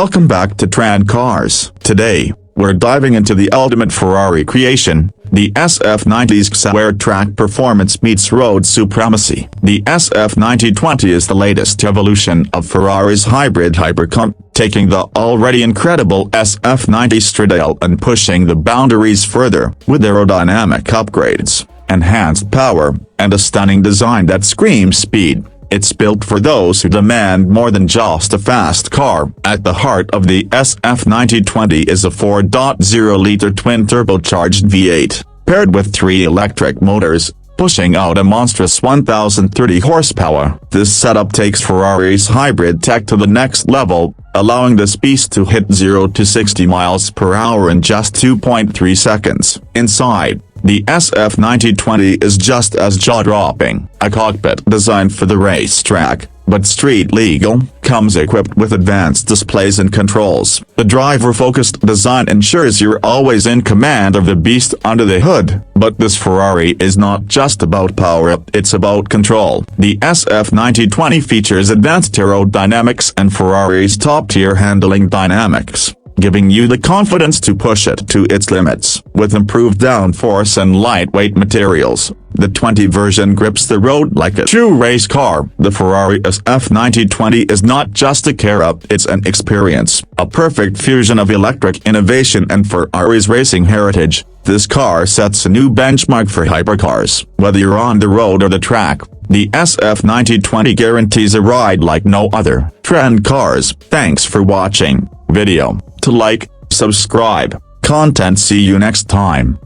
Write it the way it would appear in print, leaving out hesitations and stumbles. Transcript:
Welcome back to Trend Cars. Today, we're diving into the ultimate Ferrari creation, the SF90's XL, where track performance meets road supremacy. The SF90 is the latest evolution of Ferrari's hybrid hypercar, taking the already incredible SF90 Stradale and pushing the boundaries further, with aerodynamic upgrades, enhanced power, and a stunning design that screams speed. It's built for those who demand more than just a fast car. At the heart of the SF90 is a 4.0-liter twin-turbocharged V8, paired with 3 electric motors, pushing out a monstrous 1,030 horsepower. This setup takes Ferrari's hybrid tech to the next level, allowing this beast to hit 0 to 60 miles per hour in just 2.3 seconds. Inside, the SF90 is just as jaw-dropping. A cockpit designed for the racetrack, but street-legal, comes equipped with advanced displays and controls. The driver-focused design ensures you're always in command of the beast under the hood. But this Ferrari is not just about power, it's about control. The SF90 features advanced aerodynamics and Ferrari's top-tier handling dynamics, giving you the confidence to push it to its limits. With improved downforce and lightweight materials, the 20 version grips the road like a true race car. The Ferrari SF90 is not just a car, it's an experience, a perfect fusion of electric innovation and Ferrari's racing heritage. This car sets a new benchmark for hypercars. Whether you're on the road or the track, the SF90 guarantees a ride like no other. Trend Cars. Thanks for watching. Video. To like, subscribe, content. See you next time.